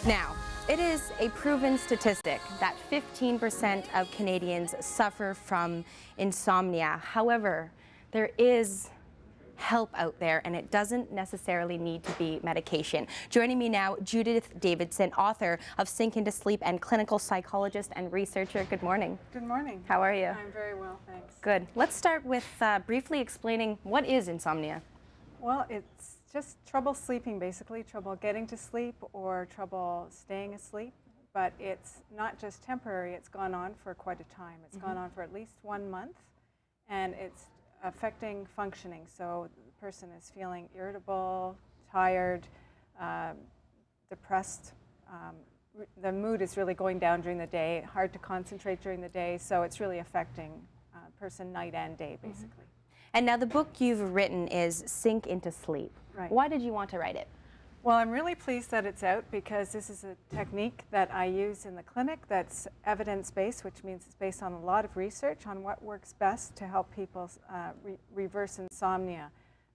Now, it is a proven statistic that 15% of Canadians suffer from insomnia. However, there is help out there, and it doesn't necessarily need to be medication. Joining me now, Judith Davidson, author of Sink into Sleep and Clinical Psychologist and Researcher. Good morning. Good morning. How are you? I'm very well, thanks. Good. Let's start with briefly explaining what is insomnia. Well, it's just trouble sleeping, basically, trouble getting to sleep or trouble staying asleep. But it's not just temporary, it's gone on for quite a time. It's gone on for at least 1 month, and it's affecting functioning. So the person is feeling irritable, tired, depressed. The mood is really going down during the day, hard to concentrate during the day, so it's really affecting a person night and day, basically. And now the book you've written is Sink into Sleep. Right. Why did you want to write it? Well, I'm really pleased that it's out because this is a technique that I use in the clinic that's evidence-based, which means it's based on a lot of research on what works best to help people reverse insomnia.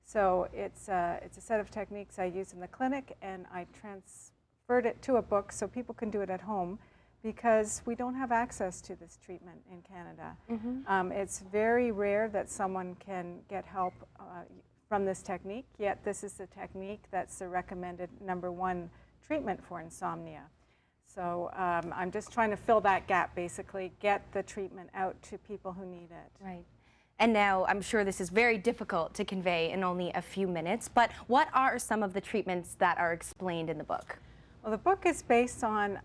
So it's a set of techniques I use in the clinic, and I transferred it to a book so people can do it at home, because we don't have access to this treatment in Canada. It's very rare that someone can get help from this technique, yet this is the technique that's the recommended #1 treatment for insomnia. So I'm just trying to fill that gap, basically, get the treatment out to people who need it. Right. And now I'm sure this is very difficult to convey in only a few minutes, but what are some of the treatments that are explained in the book? Well, the book is based on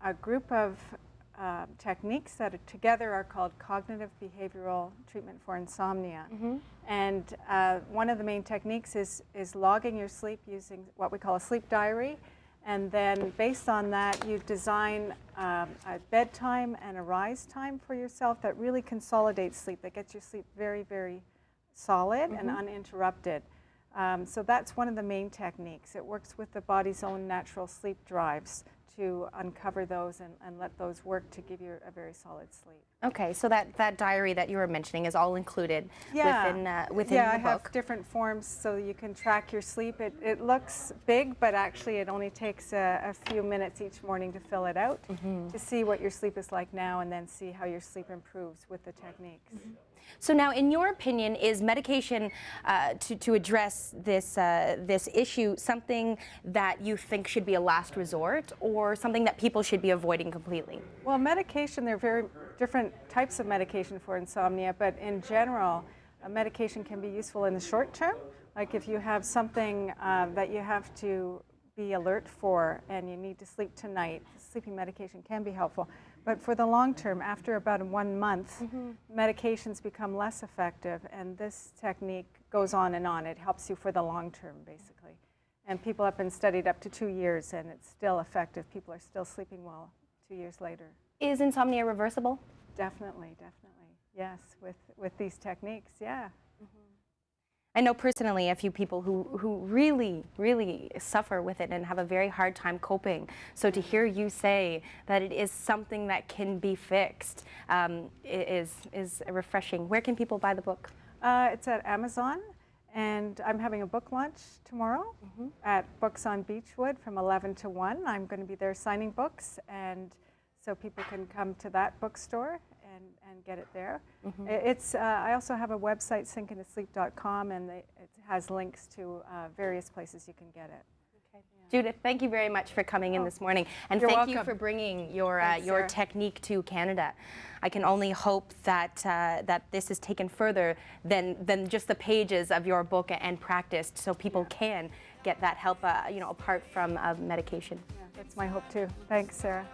a group of techniques that together are called cognitive behavioral treatment for insomnia. And one of the main techniques is logging your sleep using what we call a sleep diary. And then based on that, you design a bedtime and a rise time for yourself that really consolidates sleep, that gets your sleep very, very solid and uninterrupted. So that's one of the main techniques. It works with the body's own natural sleep drives to uncover those and let those work to give you a very solid sleep. Okay, so that diary that you were mentioning is all included within the book. Yeah, I have different forms so you can track your sleep. It looks big, but actually it only takes a few minutes each morning to fill it out, to see what your sleep is like now, and then see how your sleep improves with the techniques. So now, in your opinion, is medication to address this issue something that you think should be a last resort, or something that people should be avoiding completely? Well, medication, there are very different types of medication for insomnia, but in general, medication can be useful in the short term. Like if you have something that you have to be alert for and you need to sleep tonight, sleeping medication can be helpful. But for the long term, after about 1 month, medications become less effective, and this technique goes on and on. It helps you for the long term, basically. And people have been studied up to 2 years, and it's still effective. People are still sleeping well 2 years later. Is insomnia reversible? Definitely, definitely. Yes, with these techniques, yeah. I know personally a few people who really, really suffer with it and have a very hard time coping. So to hear you say that it is something that can be fixed is refreshing. Where can people buy the book? It's at Amazon, and I'm having a book launch tomorrow at Books on Beechwood from 11 to 1. I'm going to be there signing books, and so people can come to that bookstore and get it there. I also have a website, sinkintosleep.com, and it has links to various places you can get it. Okay. Yeah. Judith, thank you very much for coming in this morning, and You're thank welcome. you for bringing your Thanks, technique to Canada. I can only hope that that this is taken further than just the pages of your book and practiced, so people can get that help, apart from medication. Yeah, that's my hope too. Thanks, Sarah.